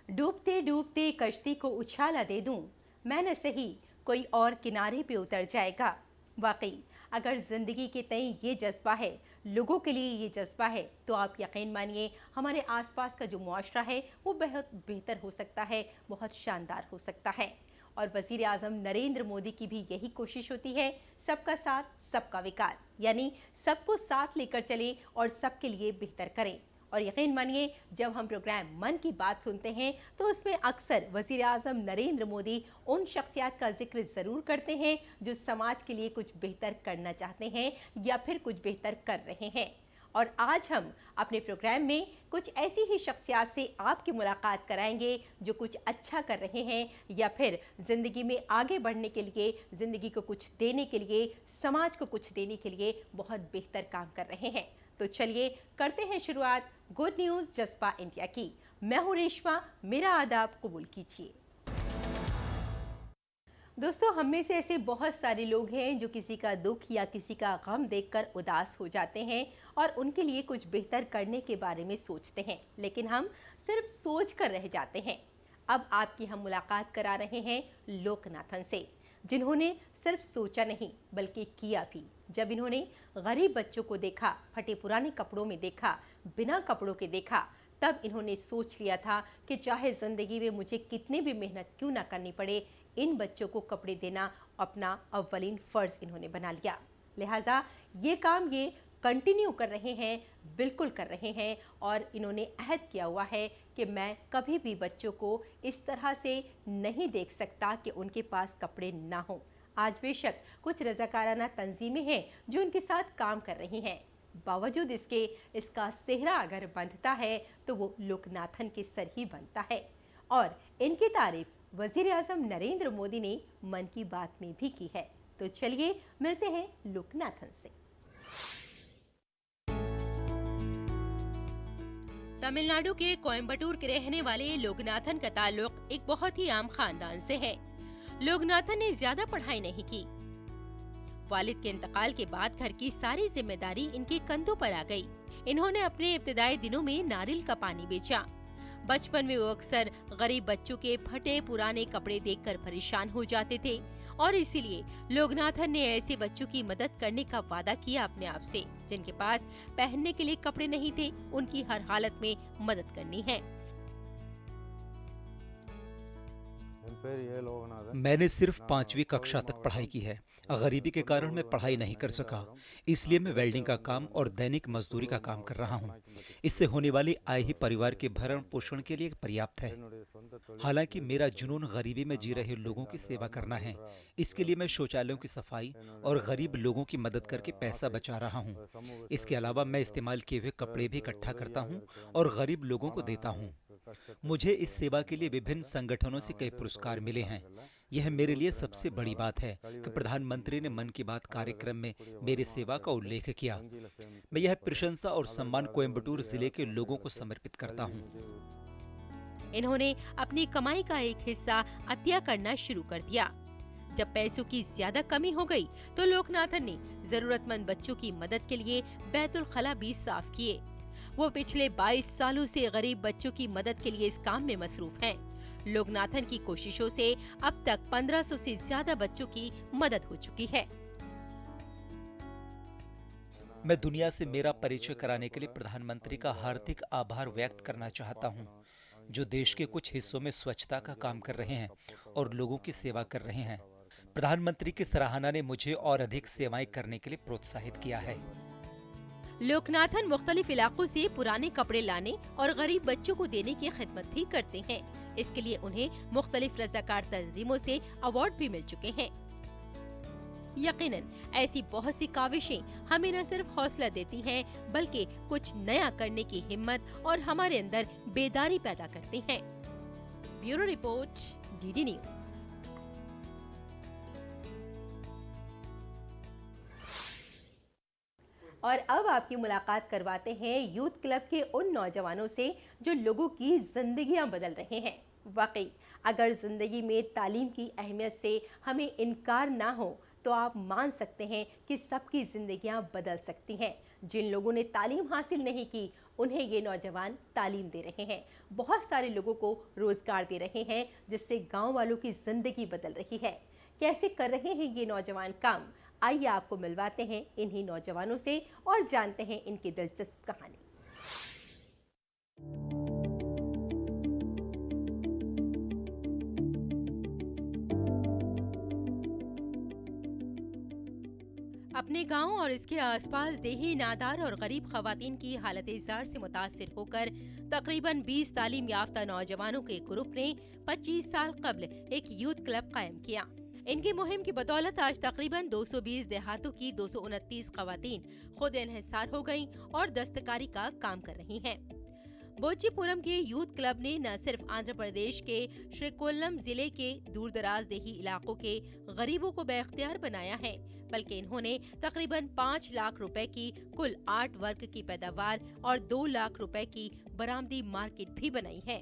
डूबते डूबते कश्ती को उछाला दे दूं, मैं न सही कोई और किनारे पे उतर जाएगा। वाकई अगर ज़िंदगी के तय ये जज्बा है, लोगों के लिए ये जज्बा है, तो आप यकीन मानिए हमारे आसपास का जो मुआशरा है वो बहुत बेहतर हो सकता है, बहुत शानदार हो सकता है। और वज़ीर आज़म नरेंद्र मोदी की भी यही कोशिश होती है, सबका साथ सबका विकास, यानी सबको साथ लेकर चलें और सबके लिए बेहतर करें। और यकीन मानिए जब हम प्रोग्राम मन की बात सुनते हैं तो उसमें अक्सर वज़ीर आज़म नरेंद्र मोदी उन शख्सियात का जिक्र ज़रूर करते हैं जो समाज के लिए कुछ बेहतर करना चाहते हैं या फिर कुछ बेहतर कर रहे हैं। और आज हम अपने प्रोग्राम में कुछ ऐसी ही शख्सियात से आपकी मुलाकात कराएंगे जो कुछ अच्छा कर रहे हैं या फिर ज़िंदगी में आगे बढ़ने के लिए, ज़िंदगी को कुछ देने के लिए, समाज को कुछ देने के लिए बहुत बेहतर काम कर रहे हैं। तो चलिए करते हैं शुरुआत गुड न्यूज़ जज्बा इंडिया की। मैं हूं रेशमा, मेरा आदाब कबूल कीजिए। दोस्तों, हम में से ऐसे बहुत सारे लोग हैं जो किसी का दुख या किसी का गम देखकर उदास हो जाते हैं और उनके लिए कुछ बेहतर करने के बारे में सोचते हैं, लेकिन हम सिर्फ सोच कर रह जाते हैं। अब आपकी हम मुलाकात करा रहे हैं लोकनाथन से, जिन्होंने सिर्फ सोचा नहीं बल्कि किया भी। जब इन्होंने गरीब बच्चों को देखा, फटे पुराने कपड़ों में देखा, बिना कपड़ों के देखा, तब इन्होंने सोच लिया था कि चाहे ज़िंदगी में मुझे कितनी भी मेहनत क्यों ना करनी पड़े, इन बच्चों को कपड़े देना अपना अव्वलीन फ़र्ज़ इन्होंने बना लिया। लिहाजा ये काम ये कंटिन्यू कर रहे हैं, बिल्कुल कर रहे हैं। और इन्होंने अहद किया हुआ है कि मैं कभी भी बच्चों को इस तरह से नहीं देख सकता कि उनके पास कपड़े ना हों। आज बेशक कुछ रज़ाकाराना तंजीमें हैं जो इनके साथ काम कर रही हैं, बावजूद इसके इसका सेहरा अगर बंधता है तो वो लोकनाथन के सर ही बनता है। और इनकी तारीफ वज़ीर आज़म नरेंद्र मोदी ने मन की बात में भी की है। तो चलिए मिलते हैं लोकनाथन से। तमिलनाडु के कोयम्बटूर के रहने वाले लोकनाथन का ताल्लुक एक बहुत ही आम खानदान से है। लोकनाथन ने ज्यादा पढ़ाई नहीं की। वालिद के इंतकाल के बाद घर की सारी जिम्मेदारी इनके कंधों पर आ गई। इन्होंने अपने इब्तिदाई दिनों में नारियल का पानी बेचा। बचपन में वो अक्सर गरीब बच्चों के फटे पुराने कपड़े देखकर परेशान हो जाते थे और इसीलिए लोकनाथन ने ऐसे बच्चों की मदद करने का वादा किया अपने आप से, जिनके पास पहनने के लिए कपड़े नहीं थे, उनकी हर हालत में मदद करनी है। मैंने सिर्फ 5वीं कक्षा तक पढ़ाई की है। गरीबी के कारण मैं पढ़ाई नहीं कर सका, इसलिए मैं वेल्डिंग का काम और दैनिक मजदूरी का काम कर रहा हूँ। इससे होने वाली आय ही परिवार के भरण पोषण के लिए पर्याप्त है। हालांकि मेरा जुनून गरीबी में जी रहे लोगों की सेवा करना है। इसके लिए मैं शौचालयों की सफाई और गरीब लोगों की मदद करके पैसा बचा रहा हूँ। इसके अलावा मैं इस्तेमाल किए हुए कपड़े भी इकट्ठा करता हूँ और गरीब लोगों को देता हूँ। मुझे इस सेवा के लिए विभिन्न संगठनों से कई पुरस्कार मिले हैं। यह मेरे लिए सबसे बड़ी बात है कि प्रधानमंत्री ने मन की बात कार्यक्रम में मेरी सेवा का उल्लेख किया। मैं यह प्रशंसा और सम्मान कोयम्बटूर जिले के लोगों को समर्पित करता हूँ। इन्होंने अपनी कमाई का एक हिस्सा अतिया करना शुरू कर दिया। जब पैसों की ज्यादा कमी हो गई तो लोकनाथन ने जरूरतमंद बच्चों की मदद के लिए बैतुल खला भी साफ किए। वो पिछले 22 सालों से गरीब बच्चों की मदद के लिए इस काम में मसरूफ हैं। लोकनाथन की कोशिशों से अब तक 1500 से ज्यादा बच्चों की मदद हो चुकी है। मैं दुनिया से मेरा परिचय कराने के लिए प्रधानमंत्री का हार्दिक आभार व्यक्त करना चाहता हूं, जो देश के कुछ हिस्सों में स्वच्छता का काम कर रहे हैं और लोगों की सेवा कर रहे हैं। प्रधानमंत्री की सराहना ने मुझे और अधिक सेवाएं करने के लिए प्रोत्साहित किया है। लोकनाथन मुख्तलिफ इलाकों से पुराने कपड़े लाने और गरीब बच्चों को देने की खिदमत भी करते हैं। इसके लिए उन्हें मुख्तलिफ रज़ाकार तंजीमों से अवार्ड भी मिल चुके हैं। यकीनन ऐसी बहुत सी काविशें हमें न सिर्फ हौसला देती हैं, बल्कि कुछ नया करने की हिम्मत और हमारे अंदर बेदारी पैदा करती हैं। Bureau report, DD news. और अब आपकी मुलाकात करवाते हैं यूथ क्लब के उन नौजवानों से जो लोगों की जिंदगियां बदल रहे हैं। वाकई अगर ज़िंदगी में तालीम की अहमियत से हमें इनकार ना हो तो तो आप मान सकते हैं कि सबकी जिंदगियां बदल सकती हैं। जिन लोगों ने तालीम हासिल नहीं की, उन्हें ये नौजवान तालीम दे रहे हैं। बहुत सारे लोगों को रोजगार दे रहे हैं, जिससे गांव वालों की जिंदगी बदल रही है। कैसे कर रहे हैं ये नौजवान काम? आइए आपको मिलवाते हैं इन्हीं नौजवानों से और जानते हैं इनकी दिलचस्प कहानी। अपने गांव और इसके आसपास देही, नादार और गरीब खवातीन की हालत-ए-ज़ार से मुतासिर होकर तकरीबन 20 तालीम याफ्ता नौजवानों के ग्रुप ने 25 साल कब्ल एक यूथ क्लब कायम किया। इनकी मुहिम की बदौलत आज तकरीबन 220 देहातों की 229 खवातीन खुद इन्हिसार हो गयीं और दस्तकारी का काम कर रही हैं। बोच्चीपुरम के यूथ क्लब ने न सिर्फ आंध्र प्रदेश के श्रीकोल्लम जिले के दूरदराज देही इलाकों के गरीबों को बेख्तियार बनाया है, बल्कि इन्होंने तकरीबन 5 लाख रुपए की कुल आर्ट वर्क की पैदावार और 2 लाख रुपए की बरामदी मार्केट भी बनाई है।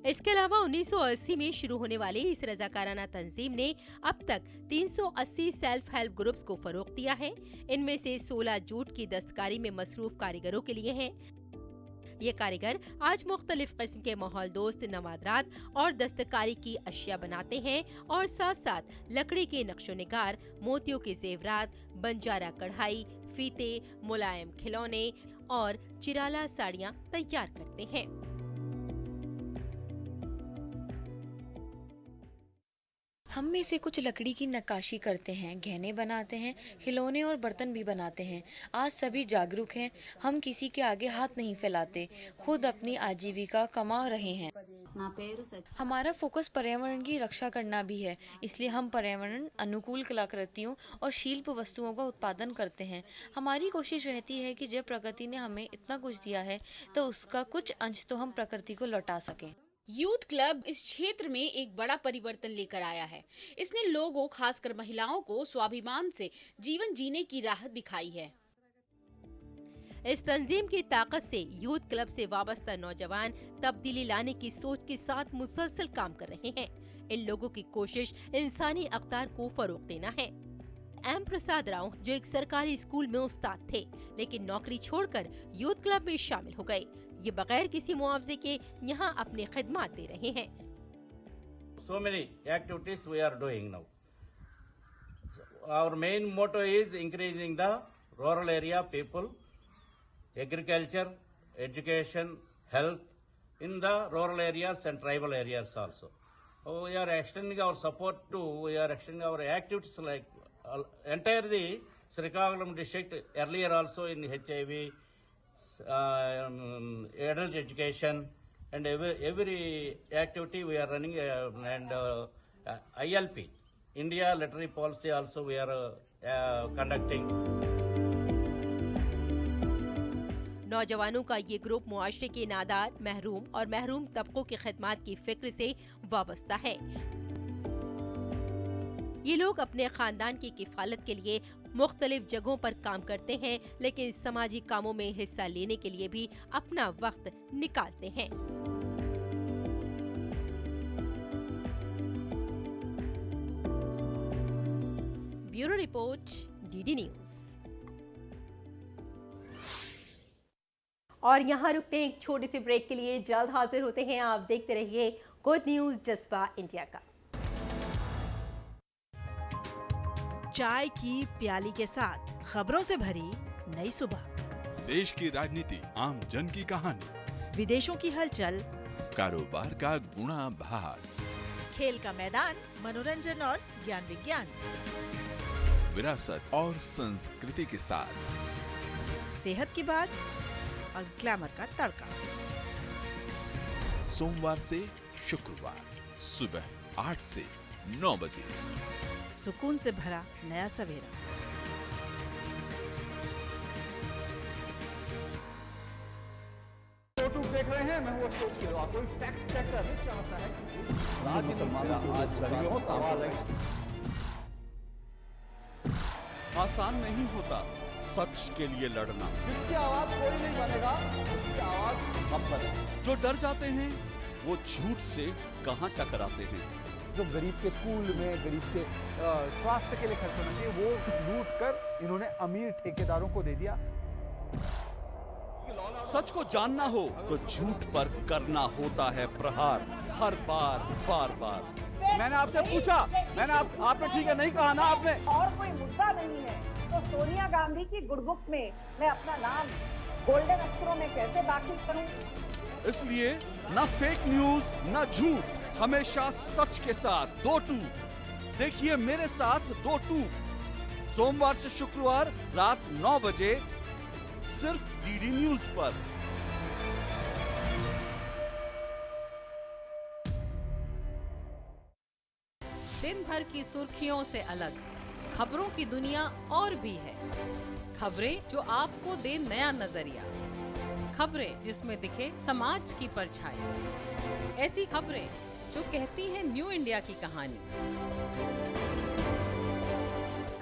इसके अलावा 1980 में शुरू होने वाली इस रजाकाराना तंजीम ने अब तक 380 सेल्फ हेल्प ग्रुप्स को फरोग दिया है। इनमें से 16 जूट की दस्तकारी में मसरूफ कारीगरों के लिए हैं। ये कारीगर आज मुख्तलिफ किस्म के माहौल दोस्त नवादरात और दस्तकारी की अशिया बनाते हैं और साथ साथ लकड़ी के नक्शो निगार, मोतियों के जेवरात, बंजारा कढ़ाई, फीते, मुलायम खिलौने और चिराला साड़ियाँ तैयार करते हैं। हम में से कुछ लकड़ी की नक्काशी करते हैं, गहने बनाते हैं, खिलौने और बर्तन भी बनाते हैं। आज सभी जागरूक हैं, हम किसी के आगे हाथ नहीं फैलाते, खुद अपनी आजीविका कमा रहे हैं। हमारा फोकस पर्यावरण की रक्षा करना भी है, इसलिए हम पर्यावरण अनुकूल कलाकृतियों और शिल्प वस्तुओं का उत्पादन करते हैं। हमारी कोशिश रहती है कि जब प्रकृति ने हमें इतना कुछ दिया है तो उसका कुछ अंश तो हम प्रकृति को लौटा सकें। यूथ क्लब इस क्षेत्र में एक बड़ा परिवर्तन लेकर आया है। इसने लोगों, खासकर महिलाओं को स्वाभिमान से जीवन जीने की राह दिखाई है। इस तंजीम की ताकत से यूथ क्लब से वाबस्ता नौजवान तब्दीली लाने की सोच के साथ मुसलसल काम कर रहे हैं। इन लोगों की कोशिश इंसानी अख्तार को फरोग देना है। एम प्रसाद राव, जो एक सरकारी स्कूल में उस्ताद थे, लेकिन नौकरी छोड़कर यूथ क्लब में शामिल हो गए। ये बगैर किसी मुआवजे के यहाँ अपनी खिदमत दे रहे हैं। So many activities we are doing now. Our main motto is increasing the rural area people, agriculture, education, health in the rural areas and tribal areas also. We are extending our support to, we are extending our activities like entire the Srikakulam district, earlier also in HIV, adult education, and every activity we are running, and ILP, India Literary Policy also we are conducting. नौजवानों का ये group मुआशरे के नादार, महरूम और महरूम तबकों की खिदमत की फिक्र से वाबस्ता है। ये लोग अपने खानदान की किफालत के लिए मुख्तलिफ जगहों पर काम करते हैं, लेकिन समाजी कामों में हिस्सा लेने के लिए भी अपना वक्त निकालते हैं। Bureau report, DD news. और यहाँ रुकते हैं एक छोटे से ब्रेक के लिए, जल्द हाजिर होते हैं। आप देखते रहिए गुड न्यूज जज्बा इंडिया का। चाय की प्याली के साथ खबरों से भरी नई सुबह, देश की राजनीति, आम जन की कहानी, विदेशों की हलचल, कारोबार का गुणा भार, खेल का मैदान, मनोरंजन और ज्ञान विज्ञान, विरासत और संस्कृति के साथ सेहत की बात और ग्लैमर का तड़का। सोमवार से शुक्रवार सुबह 8 से 9 बजे, सुकून से भरा नया सवेरा। देख रहे हैं, मैं हूं अशोक किरवा। कोई फैक्ट चेकर चाहता है मुसलमान आज सदियों सवाल है। आसान नहीं होता सच के लिए लड़ना। जिसकी आवाज कोई नहीं बनेगा, उसकी आवाज हम बने। जो डर जाते हैं वो झूठ से कहां टकराते हैं। जो गरीब के स्कूल में, गरीब के स्वास्थ्य के लिए खर्च होना चाहिए, वो लूट कर इन्होंने अमीर ठेकेदारों को दे दिया। सच को जानना हो तो झूठ पर करना होता है प्रहार, हर बार बार बार। मैंने आपसे पूछा, आपने ठीक है नहीं कहा ना आपने। और कोई मुद्दा नहीं है तो सोनिया गांधी की गुडबुक में मैं अपना नाम गोल्डन अक्षरों में कैसे दाखिल करूं? इसलिए न फेक न्यूज न झूठ, हमेशा सच के साथ 2-2। देखिए मेरे साथ 2-2, सोमवार से शुक्रवार रात 9 बजे सिर्फ डीडी न्यूज पर। दिन भर की सुर्खियों से अलग खबरों की दुनिया और भी है। खबरें जो आपको दे नया नजरिया, खबरें जिसमें दिखे समाज की परछाई, ऐसी खबरें जो कहती हैं न्यू इंडिया की कहानी।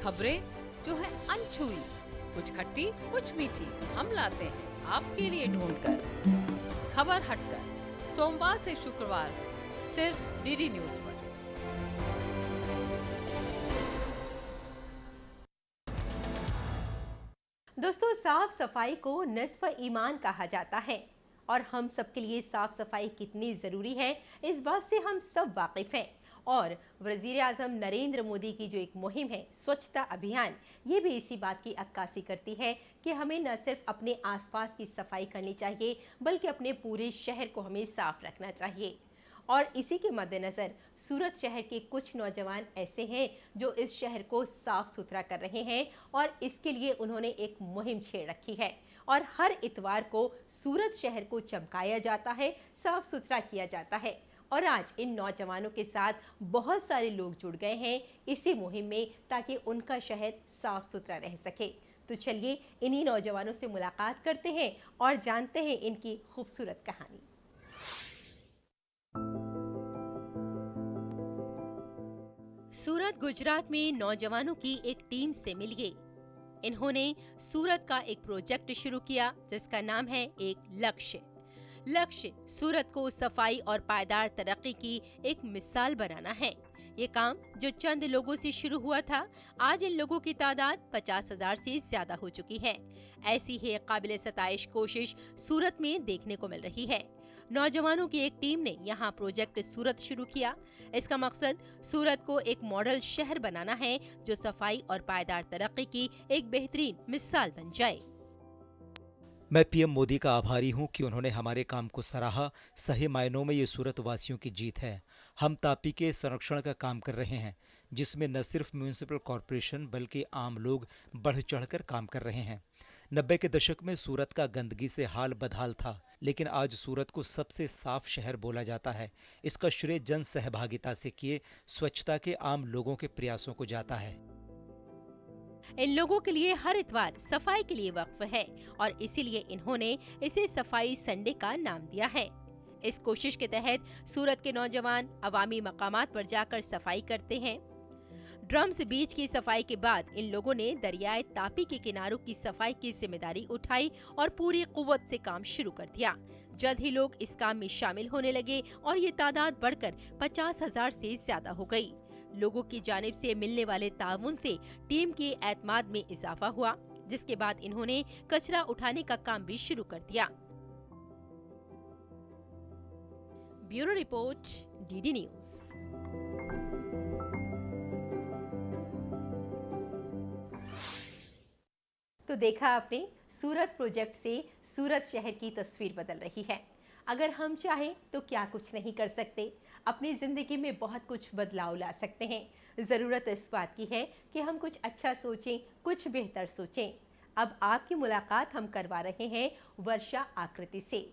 खबरें जो है अनछुई, कुछ खट्टी कुछ मीठी, हम लाते हैं आपके लिए ढूंढकर। खबर हटकर, सोमवार से शुक्रवार सिर्फ डीडी न्यूज पर। दोस्तों, साफ सफाई को निस्फ ईमान कहा जाता है और हम सबके लिए साफ सफाई कितनी ज़रूरी है इस बात से हम सब वाकिफ़ हैं। और वज़ीर आज़म नरेंद्र मोदी की जो एक मुहिम है स्वच्छता अभियान, ये भी इसी बात की अक्कासी करती है कि हमें न सिर्फ अपने आसपास की सफाई करनी चाहिए बल्कि अपने पूरे शहर को हमें साफ रखना चाहिए। और इसी के मद्देनज़र सूरत शहर के कुछ नौजवान ऐसे हैं जो इस शहर को साफ सुथरा कर रहे हैं और इसके लिए उन्होंने एक मुहिम छेड़ रखी है और हर इतवार को सूरत शहर को चमकाया जाता है, साफ सुथरा किया जाता है। और आज इन नौजवानों के साथ बहुत सारे लोग जुड़ गए हैं इसी मुहिम में ताकि उनका शहर साफ सुथरा रह सके। तो चलिए इन्हीं नौजवानों से मुलाकात करते हैं और जानते हैं इनकी खूबसूरत कहानी। सूरत गुजरात में नौजवानों की एक टीम से मिलिए। इन्होंने सूरत का एक प्रोजेक्ट शुरू किया जिसका नाम है एक लक्ष्य। लक्ष्य सूरत को सफाई और पायदार तरक्की की एक मिसाल बनाना है। ये काम जो चंद लोगों से शुरू हुआ था, आज इन लोगों की तादाद 50,000 से ज्यादा हो चुकी है। ऐसी ही काबिल सताइश कोशिश सूरत में देखने को मिल रही है। नौजवानों की एक टीम ने यहाँ प्रोजेक्ट सूरत शुरू किया। इसका मकसद सूरत को एक मॉडल शहर बनाना है जो सफाई और पायदार तरक्की की एक बेहतरीन मिसाल बन जाए। मैं पीएम मोदी का आभारी हूं कि उन्होंने हमारे काम को सराहा। सही मायनों में ये सूरत वासियों की जीत है। हम तापी के संरक्षण का काम कर रहे हैं जिसमें न सिर्फ म्यूनिसिपल कॉरपोरेशन बल्कि आम लोग बढ़ चढ़कर काम कर रहे हैं। 90 के दशक में सूरत का गंदगी से हाल बदहाल था, लेकिन आज सूरत को सबसे साफ शहर बोला जाता है। इसका श्रेय जन सहभागिता से किए स्वच्छता के आम लोगों के प्रयासों को जाता है। इन लोगों के लिए हर इतवार सफाई के लिए वक्फ है और इसीलिए इन्होंने इसे सफाई संडे का नाम दिया है। इस कोशिश के तहत सूरत के नौजवान अवामी मकामात पर जाकर सफाई करते हैं। ड्रम्स बीच की सफाई के बाद इन लोगों ने दरियाए तापी के किनारों की सफाई की जिम्मेदारी उठाई और पूरी कुव्वत से काम शुरू कर दिया। जल्द ही लोग इस काम में शामिल होने लगे और ये तादाद बढ़कर 50,000 से ज्यादा हो गई। लोगों की जानिब से मिलने वाले ताउन से टीम के एतमाद में इजाफा हुआ, जिसके बाद इन्होंने कचरा उठाने का काम भी शुरू कर दिया। Bureau report, DD news. तो देखा आपने, सूरत प्रोजेक्ट से सूरत शहर की तस्वीर बदल रही है। अगर हम चाहें तो क्या कुछ नहीं कर सकते, अपनी ज़िंदगी में बहुत कुछ बदलाव ला सकते हैं। ज़रूरत इस बात की है कि हम कुछ अच्छा सोचें, कुछ बेहतर सोचें। अब आपकी मुलाकात हम करवा रहे हैं वर्षा आकृति से।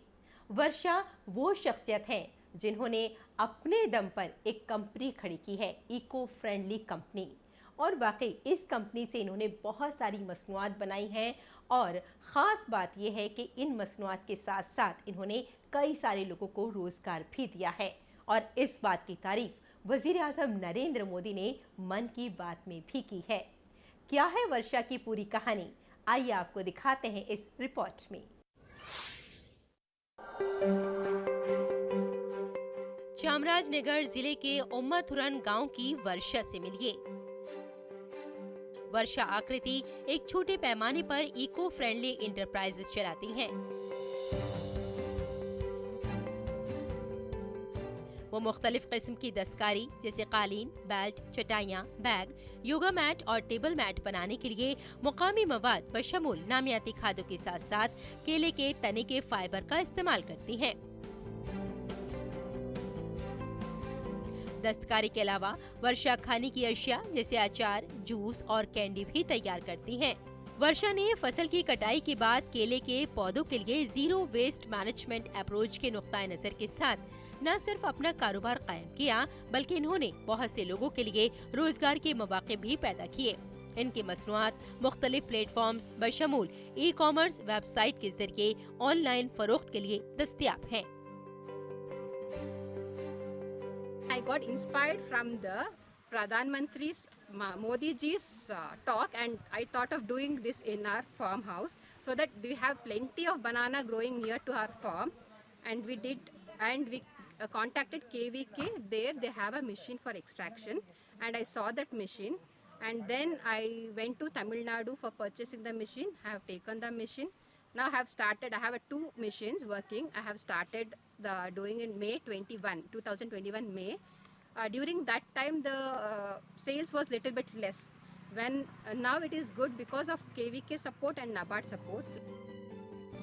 वर्षा वो शख्सियत हैं जिन्होंने अपने दम पर एक कंपनी खड़ी की है, इको फ्रेंडली कंपनी। और वाकई इस कंपनी से इन्होंने बहुत सारी मसनूआत बनाई हैं और ख़ास बात यह है कि इन मसनूआत के साथ साथ इन्होंने कई सारे लोगों को रोज़गार भी दिया है। और इस बात की तारीफ वज़ीर आज़म नरेंद्र मोदी ने मन की बात में भी की है। क्या है वर्षा की पूरी कहानी, आइए आपको दिखाते हैं इस रिपोर्ट में। चामराजनगर जिले के उम्मथुरन गांव की वर्षा से मिलिए। वर्षा आकृति एक छोटे पैमाने पर इको फ्रेंडली इंटरप्राइजेस चलाती हैं। वो मुख्तलिफ किस्म की दस्तकारी जैसे कालीन, बेल्ट, चटाइयाँ, बैग, योगा मैट और टेबल मैट बनाने के लिए मुकामी मवाद बशमूल नामियाती खादों के साथ साथ केले के तने के फाइबर का इस्तेमाल करती हैं। दस्तकारी के अलावा वर्षा खाने की अशिया जैसे अचार, जूस और कैंडी भी तैयार करती हैं। वर्षा ने फसल की कटाई के बाद केले के पौधों के लिए जीरो वेस्ट मैनेजमेंट अप्रोच के नुक्ता नजर के साथ न सिर्फ अपना कारोबार कायम किया, बल्कि इन्होंने बहुत से लोगों के लिए रोजगार के मौके भी पैदा किए। इनकी मसनूआत मुख्तलिफ प्लेटफॉर्म्स बशमूल ई कॉमर्स वेबसाइट के जरिए ऑनलाइन फरोख्त के लिए दस्तयाब हैं। I got inspired from the Pradhan Mantri's Modi ji's talk, and I thought of doing this in our farmhouse so that we have plenty of banana growing near to our farm, and we contacted KVK. There they have a machine for extraction, and I saw that machine, and then I went to Tamil Nadu for purchasing the machine. I have taken the machine. Now I have 2 machines working. I have started doing in May 2021 May. During that time the sales was little bit less. Now it is good because of KVK support and NABARD support.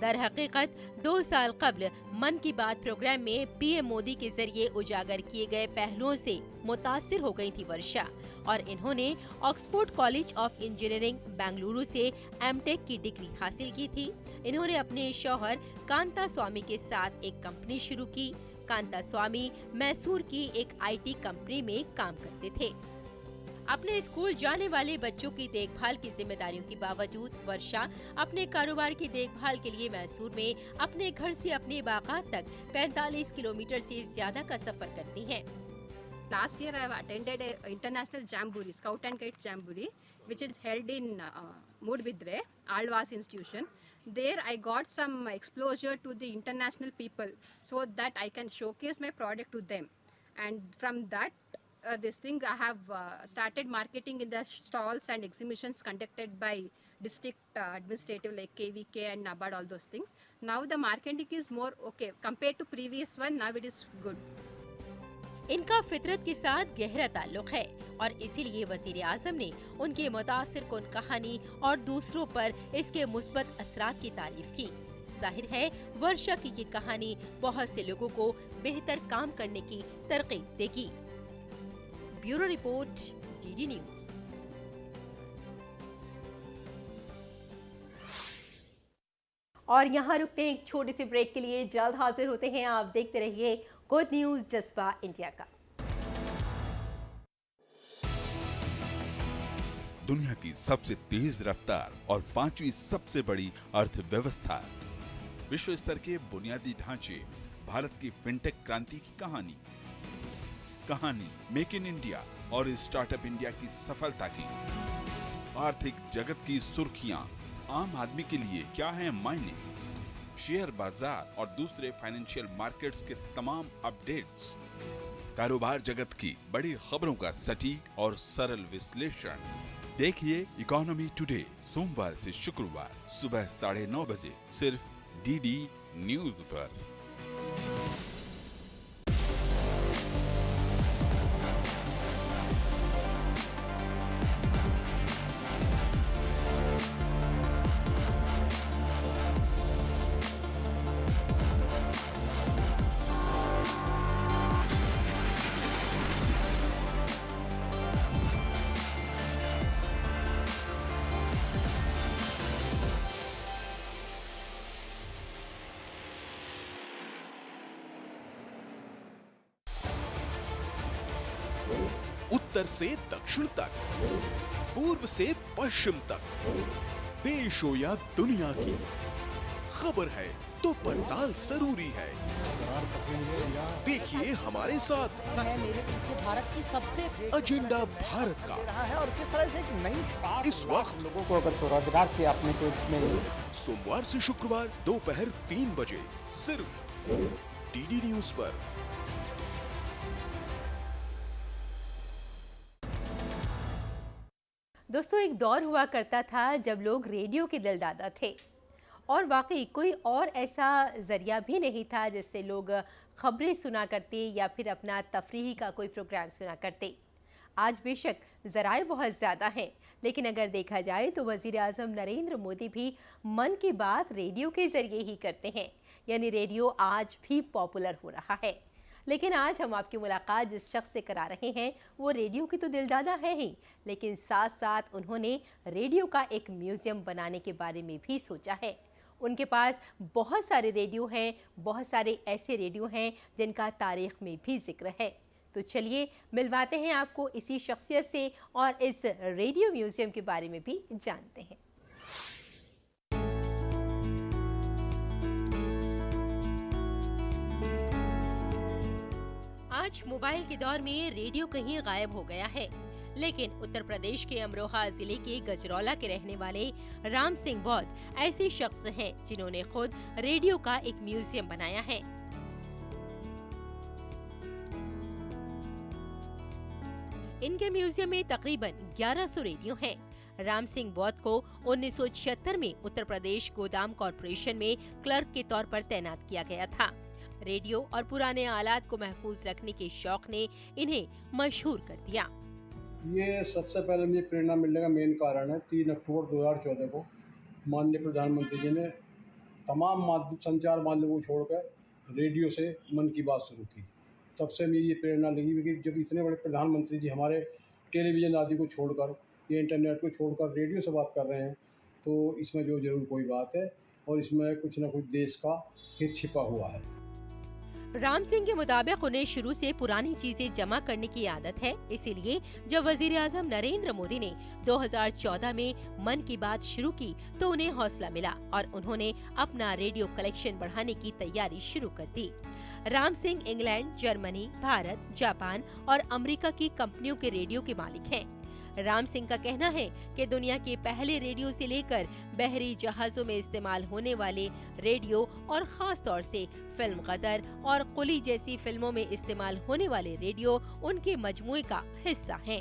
दर हकीकत 2 साल कब्ल मन की बात programme में PM Modi के जरिए उजागर किए गए पहलुओं से मुतासिर हो गई थी वर्षा, और इन्होंने Oxford college of engineering Bengaluru से एमटेक की डिग्री हासिल की थी। इन्होंने अपने शौहर कांता स्वामी के साथ एक कंपनी शुरू की। कांता स्वामी मैसूर की एक आईटी कंपनी में काम करते थे। अपने स्कूल जाने वाले बच्चों की देखभाल की जिम्मेदारियों के बावजूद वर्षा अपने कारोबार की देखभाल के लिए मैसूर में अपने घर से अपने बागात तक 45 किलोमीटर से ज्यादा का सफर करती हैं। Last year I have attended a international jamboree, Scout and Guide Jamboree, which is held in Mudbidre, Alvas institution. There I got some exposure to the international people so that I can showcase my product to them, and from that I have started marketing in the stalls and exhibitions conducted by district administrative like KVK and NABARD, all those things. Now the marketing is more okay compared to previous one. Now it is good. इनका फितरत के साथ गहरा ताल्लुक है, और इसीलिए वजीर आजम ने उनकी मुतासिर कुन कहानी और दूसरों पर इसके मुस्बत असरात की तारीफ की। जाहिर है वर्षा की ये कहानी बहुत से लोगों को बेहतर काम करने की तरकीब देगी। Bureau report, DD news. और यहाँ रुकते हैं एक छोटे से ब्रेक के लिए, जल्द हाजिर होते हैं। आप देखते रहिए गुड न्यूज जज्बा इंडिया का। दुनिया की सबसे तेज रफ्तार और 5वीं सबसे बड़ी अर्थव्यवस्था, विश्व स्तर के बुनियादी ढांचे, भारत की फिनटेक क्रांति की कहानी मेक इन इंडिया और स्टार्टअप इंडिया की सफलता की, आर्थिक जगत की सुर्खियां, आम आदमी के लिए क्या है मायने, शेयर बाजार और दूसरे फाइनेंशियल मार्केट्स के तमाम अपडेट्स, कारोबार जगत की बड़ी खबरों का सटीक और सरल विश्लेषण। देखिए इकोनॉमी टुडे सोमवार से शुक्रवार सुबह 9:30 बजे सिर्फ डीडी न्यूज पर। उत्तर से दक्षिण तक, पूर्व से पश्चिम तक, देश हो या दुनिया की खबर है तो पड़ताल जरूरी है। देखिए हमारे साथ मेरे पीछे भारत की सबसे एजेंडा भारत का और किस तरह से एक नई शुरुआत इस वक्त लोगों को अगर स्वरोजगार से आपने तो इसमें सोमवार से शुक्रवार दोपहर 3 बजे सिर्फ डीडी न्यूज पर। दोस्तों, एक दौर हुआ करता था जब लोग रेडियो के दिलदादा थे और वाकई कोई और ऐसा ज़रिया भी नहीं था जिससे लोग खबरें सुना करते या फिर अपना तफरीही का कोई प्रोग्राम सुना करते। आज बेशक ज़राए बहुत ज़्यादा हैं, लेकिन अगर देखा जाए तो वज़ीर आज़म नरेंद्र मोदी भी मन की बात रेडियो के ज़रिए ही करते हैं, यानी रेडियो आज भी पॉपुलर हो रहा है। लेकिन आज हम आपकी मुलाकात जिस शख्स से करा रहे हैं वो रेडियो की तो दिलदादा है ही, लेकिन साथ साथ उन्होंने रेडियो का एक म्यूज़ियम बनाने के बारे में भी सोचा है। उनके पास बहुत सारे रेडियो हैं, बहुत सारे ऐसे रेडियो हैं जिनका तारीख़ में भी जिक्र है। तो चलिए मिलवाते हैं आपको इसी शख्सियत से और इस रेडियो म्यूज़ियम के बारे में भी जानते हैं। आज मोबाइल के दौर में रेडियो कहीं गायब हो गया है, लेकिन उत्तर प्रदेश के अमरोहा जिले के गजरौला के रहने वाले राम सिंह बौद्ध ऐसे शख्स हैं जिन्होंने खुद रेडियो का एक म्यूजियम बनाया है। इनके म्यूजियम में तकरीबन 1100 रेडियो हैं। राम सिंह बौद्ध को 1976 में उत्तर प्रदेश गोदाम कॉरपोरेशन में क्लर्क के तौर पर तैनात किया गया था। रेडियो और पुराने आलात को महफूज रखने के शौक ने इन्हें मशहूर कर दिया। ये सबसे पहले मुझे प्रेरणा मिलने का मेन कारण है 3 अक्टूबर 2014 को माननीय प्रधानमंत्री जी ने तमाम संचार माध्यमों को छोड़कर रेडियो से मन की बात शुरू की। तब से मुझे ये प्रेरणा लगी क्योंकि जब इतने बड़े प्रधानमंत्री जी हमारे टेलीविज़न आदि को छोड़कर ये इंटरनेट को छोड़कर रेडियो से बात कर रहे हैं तो इसमें जो जरूर कोई बात है और इसमें कुछ न कुछ देश का हित छिपा हुआ है। राम सिंह के मुताबिक उन्हें शुरू से पुरानी चीजें जमा करने की आदत है, इसीलिए जब वजीर आजम नरेंद्र मोदी ने 2014 में मन की बात शुरू की तो उन्हें हौसला मिला और उन्होंने अपना रेडियो कलेक्शन बढ़ाने की तैयारी शुरू कर दी। Ram Singh England, Germany, Bharat, Japan और अमेरिका की कंपनियों के रेडियो के मालिक हैं। राम सिंह का कहना है कि दुनिया के पहले रेडियो से लेकर बहरी जहाजों में इस्तेमाल होने वाले रेडियो और खास तौर से फिल्म गदर और कुली जैसी फिल्मों में इस्तेमाल होने वाले रेडियो उनके मजमूए का हिस्सा हैं।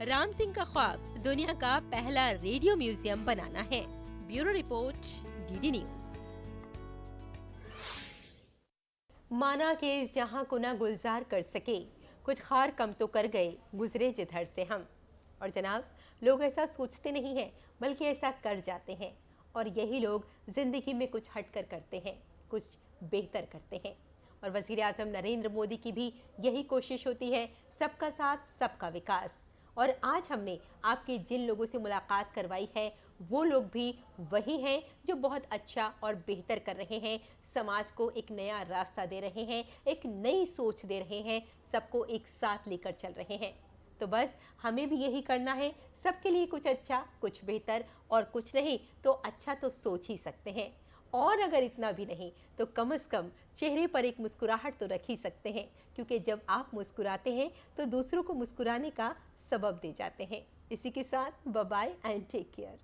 राम सिंह का ख्वाब दुनिया का पहला रेडियो म्यूजियम बनाना है। Bureau report, DD news. माना के जहाँ को ना गुलजार कर सके, कुछ खार कम तो कर गए गुजरे जिधर से हम। और जनाब, लोग ऐसा सोचते नहीं हैं बल्कि ऐसा कर जाते हैं, और यही लोग ज़िंदगी में कुछ हटकर करते हैं, कुछ बेहतर करते हैं। और वज़ीर आज़म नरेंद्र मोदी की भी यही कोशिश होती है, सबका साथ सबका विकास। और आज हमने आपके जिन लोगों से मुलाकात करवाई है वो लोग भी वही हैं जो बहुत अच्छा और बेहतर कर रहे हैं, समाज को एक नया रास्ता दे रहे हैं, एक नई सोच दे रहे हैं, सबको एक साथ लेकर चल रहे हैं। तो बस हमें भी यही करना है, सबके लिए कुछ अच्छा, कुछ बेहतर, और कुछ नहीं तो अच्छा तो सोच ही सकते हैं। और अगर इतना भी नहीं तो कम से कम चेहरे पर एक मुस्कुराहट तो रख ही सकते हैं, क्योंकि जब आप मुस्कुराते हैं तो दूसरों को मुस्कुराने का सबब दे जाते हैं। इसी के साथ bye bye and take care.